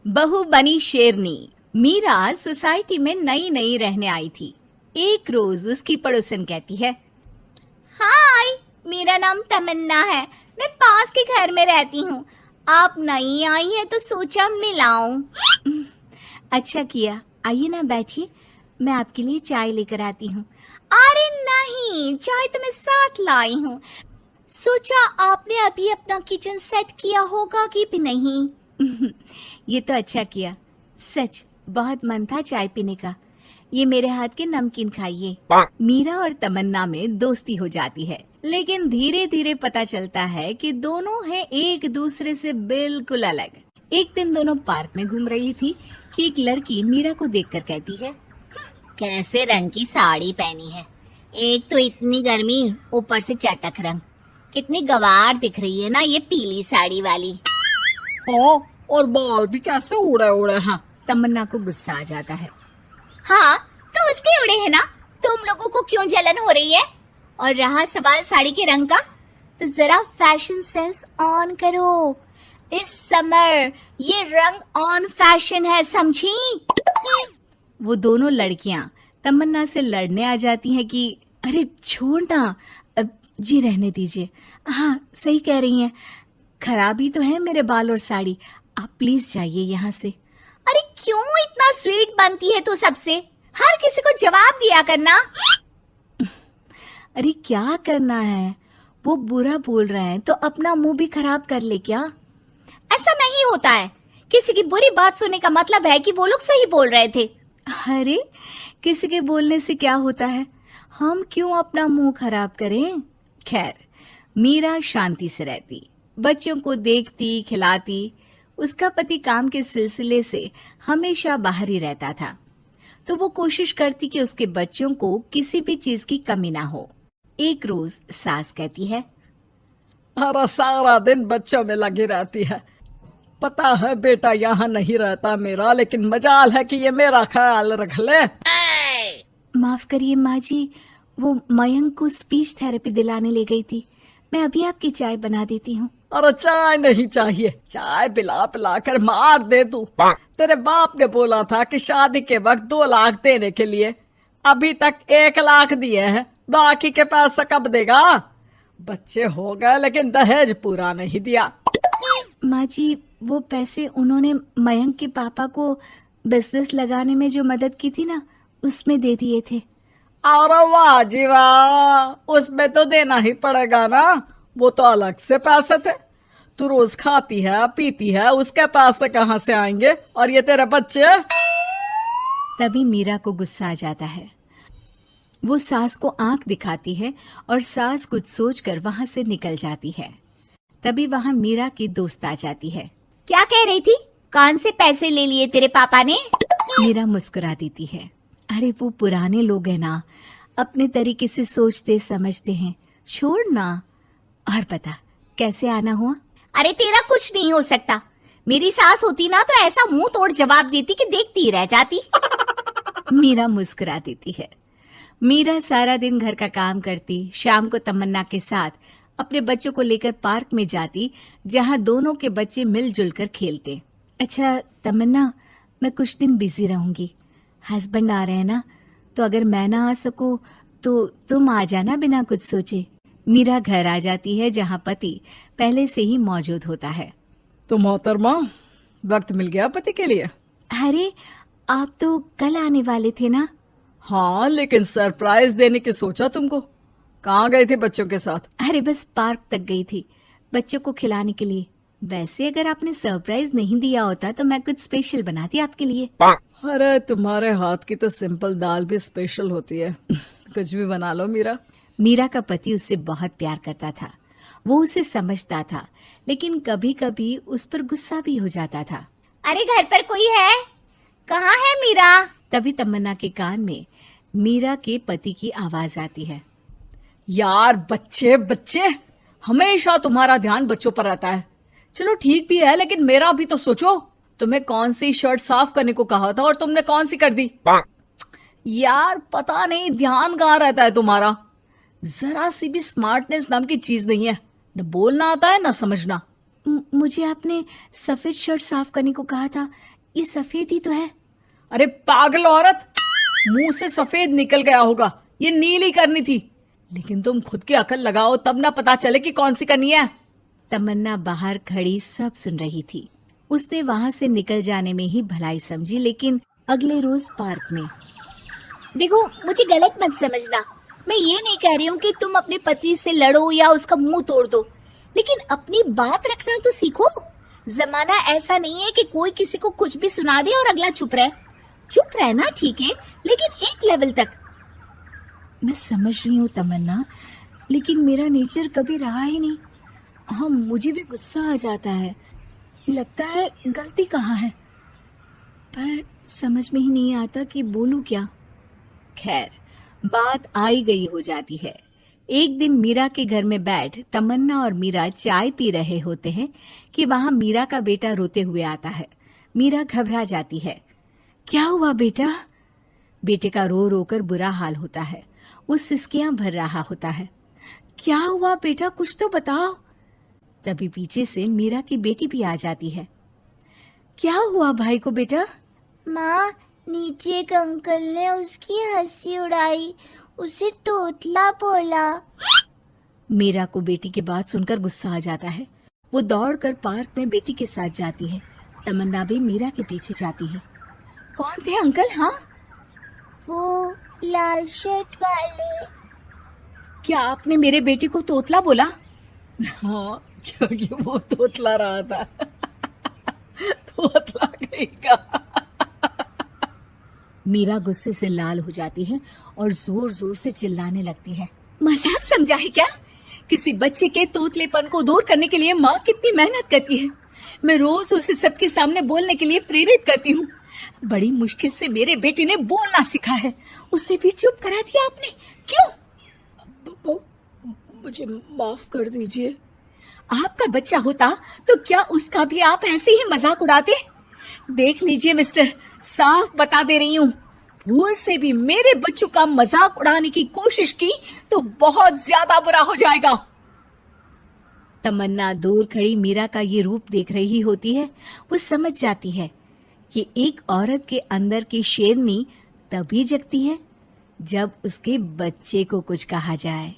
बहू बनी शेरनी। मीरा सोसाइटी में नई नई रहने आई थी। एक रोज उसकी पड़ोसन कहती है, हाय, मेरा नाम तमन्ना है, मैं पास के घर में रहती हूँ। आप नई आई हैं तो सोचा मिलाऊं। अच्छा किया, आइए ना बैठिए, मैं आपके लिए चाय लेकर आती हूँ। अरे नहीं, चाय तो मैं साथ लाई हूँ। सोचा आपने अभी अपना किचन सेट किया होगा कि भी नहीं। ये तो अच्छा किया, सच बहुत मन था चाय पीने का। ये मेरे हाथ के नमकीन खाइए। मीरा और तमन्ना में दोस्ती हो जाती है, लेकिन धीरे धीरे पता चलता है कि दोनों हैं एक दूसरे से बिल्कुल अलग। एक दिन दोनों पार्क में घूम रही थी कि एक लड़की मीरा को देखकर कहती है, कैसे रंग की साड़ी पहनी है, एक तो इतनी गर्मी, ऊपर से चटक रंग, कितनी गवार दिख रही है ना ये पीली साड़ी वाली। हाँ, और बाल भी कैसे उड़े उड़े हैं। तमन्ना को गुस्सा आ जाता है। हाँ, तो उसके उड़े हैं ना, तुम लोगों को क्यों जलन हो रही है? और रहा सवाल साड़ी के रंग का, तो जरा फैशन सेंस ऑन करो। इस समर ये रंग ऑन फैशन है, समझी? वो दोनों लड़कियां तमन्ना से लड़ने आ जाती हैं कि अरे छोड़ ना, जी रहने दीजिए। हाँ, सही कह रही हैं, खराबी तो है मेरे बाल और साड़ी, आप प्लीज जाइए यहाँ से। अरे क्यों इतना स्वीट बनती है तू सबसे? हर किसी को जवाब दिया करना। अरे क्या करना है, वो बुरा बोल रहे हैं तो अपना मुंह भी खराब कर ले क्या? ऐसा नहीं होता है, किसी की बुरी बात सुनने का मतलब है कि वो लोग सही बोल रहे थे। अरे किसी के बोलने से क्या होता है, हम क्यों अपना मुंह खराब करें? खैर, मीरा शांति से रहती, बच्चों को देखती खिलाती। उसका पति काम के सिलसिले से हमेशा बाहर ही रहता था, तो वो कोशिश करती कि उसके बच्चों को किसी भी चीज की कमी ना हो। एक रोज सास कहती है, अरे सारा दिन बच्चों में लगी रहती है। पता है बेटा यहाँ नहीं रहता मेरा, लेकिन मजाल है कि ये मेरा ख्याल रख ले। माफ करिए माँ जी, वो मयंक को स्पीच थेरेपी दिलाने ले गई थी, मैं अभी आपकी चाय बना देती हूँ। अरे चाय नहीं चाहिए, चाय पिला पिला कर मार दे तू। तेरे बाप ने बोला था कि शादी के वक्त 2 लाख देने के लिए, अभी तक 1 लाख दिए हैं, बाकी के पैसा कब देगा? बच्चे हो गए लेकिन दहेज पूरा नहीं दिया। माँ जी, वो पैसे उन्होंने मयंक के पापा को बिजनेस लगाने में जो मदद की थी ना, उसमें दे दिए थे। अरे वाह जी वाह, उसमें तो देना ही पड़ेगा ना, वो तो अलग से पैसे थे। तू रोज खाती है पीती है, उसके पैसे कहाँ से आएंगे? और ये तेरे बच्चे। तभी मीरा को गुस्सा आ जाता है। वो सास को आंख दिखाती है और सास कुछ सोचकर वहां से निकल जाती है। तभी वहां मीरा की दोस्त आ जाती है। क्या कह रही थी? कौन से पैसे ले लिए तेरे पापा ने? मीरा मुस्कुरा देती है। अरे वो पुराने लोग हैं ना, अपने तरीके से सोचते समझते हैं, छोड़ ना। और बता कैसे आना हुआ? अरे तेरा कुछ नहीं हो सकता, मेरी सास होती ना तो ऐसा मुंह तोड़ जवाब देती कि देखती ही रह जाती। मीरा मुस्कुरा देती है। मीरा सारा दिन घर का काम करती, शाम को तमन्ना के साथ अपने बच्चों को लेकर पार्क में जाती, जहां दोनों के बच्चे मिलजुल कर खेलते। अच्छा तमन्ना, मैं कुछ दिन बिजी रहूंगी, हस्बैंड आ रहे हैं ना, तो अगर मैं ना आ सकूं तो तुम आ जाना बिना कुछ सोचे। मीरा घर आ जाती है जहां पति पहले से ही मौजूद होता है। तो मोहतरमा, वक्त मिल गया पति के लिए? अरे आप तो कल आने वाले थे ना? हाँ, लेकिन सरप्राइज देने की सोचा तुमको। कहाँ गए थे बच्चों के साथ? अरे बस पार्क तक गई थी बच्चों को खिलाने के लिए। वैसे अगर आपने सरप्राइज नहीं दिया होता तो मैं कुछ स्पेशल बनाती आपके लिए। अरे तुम्हारे हाथ की तो सिंपल दाल भी स्पेशल होती है। कुछ भी बना लो मीरा। मीरा का पति उससे बहुत प्यार करता था, वो उसे समझता था, लेकिन कभी कभी उस पर गुस्सा भी हो जाता था। अरे घर पर कोई है? कहाँ है मीरा? तभी तमन्ना के कान में मीरा के पति की आवाज आती है। यार बच्चे बच्चे, हमेशा तुम्हारा ध्यान बच्चों पर रहता है। चलो ठीक भी है, लेकिन मेरा भी तो सोचो। तुम्हें कौन सी शर्ट साफ करने को कहा था और तुमने कौन सी कर दी? यार पता नहीं ध्यान कहाँ रहता है तुम्हारा। जरा सी भी स्मार्टनेस नाम की चीज नहीं है, न बोलना आता है न समझना। मुझे आपने सफेद शर्ट साफ करने को कहा था, ये सफेद ही तो है। अरे पागल औरत, मुंह से सफेद निकल गया होगा, ये नीली करनी थी। लेकिन तुम खुद की अकल लगाओ तब ना पता चले कि कौन सी करनी है। तमन्ना बाहर खड़ी सब सुन रही थी। उसने वहां से निकल जाने में ही भलाई समझी, लेकिन अगले रोज पार्क में। देखो, मुझे गलत मत समझना, मैं ये नहीं कह रही हूँ कि तुम अपने पति से लड़ो या उसका मुंह तोड़ दो, लेकिन अपनी बात रखना तो सीखो। जमाना ऐसा नहीं है कि कोई किसी को कुछ भी सुना दे और अगला चुप रहे। चुप रहना ठीक है, लेकिन एक लेवल तक। मैं समझ रही हूँ तमन्ना, लेकिन मेरा नेचर कभी रहा ही नहीं। हाँ, मुझे भी गुस्सा आ जाता है, लगता है गलती कहाँ है, पर समझ में ही नहीं आता कि बोलूं क्या। खैर, बात आई गई हो जाती है। एक दिन मीरा के घर में बैठ तमन्ना और मीरा चाय पी रहे होते हैं कि वहां मीरा का बेटा रोते हुए आता है। मीरा घबरा जाती है। क्या हुआ बेटा? बेटे का रो रो कर बुरा हाल होता है, वो सिसकियां भर रहा होता है। क्या हुआ बेटा, कुछ तो बताओ। तभी पीछे से मीरा की बेटी भी आ जाती है। क्या हुआ भाई को बेटा? माँ, नीचे एक अंकल ने उसकी हंसी उड़ाई, उसे तोतला बोला। मीरा को बेटी की बात सुनकर गुस्सा आ जाता है। वो दौड़कर पार्क में बेटी के साथ जाती है। तमन्ना भी मीरा के पीछे जाती है। कौन थे अंकल? हाँ, वो लाल शर्ट वाले। क्या आपने मेरे बेटे को तोतला बोला? हाँ, क्योंकि वो तोतला रहा था। तोतला कहेगा। मीरा गुस्से से लाल हो जाती है और जोर जोर से चिल्लाने लगती है। मजाक समझा है क्या? किसी बच्चे के तोतलेपन को दूर करने के लिए माँ कितनी मेहनत करती है। मैं रोज उसे सबके सामने बोलने के लिए प्रेरित करती हूँ। बड़ी मुश्किल से मेरे बेटे ने बोलना सीखा है, उसे भी चुप करा दिया आपने। क्यों? मुझे माफ कर दीजिए। आपका बच्चा होता तो क्या उसका भी आप ऐसे ही मजाक उड़ाते? देख लीजिए मिस्टर, साफ बता दे रही हूँ, भूल से भी मेरे बच्चों का मजाक उड़ाने की कोशिश की तो बहुत ज्यादा बुरा हो जाएगा। तमन्ना दूर खड़ी मीरा का ये रूप देख रही होती है। वो समझ जाती है कि एक औरत के अंदर की शेरनी तभी जगती है जब उसके बच्चे को कुछ कहा जाए।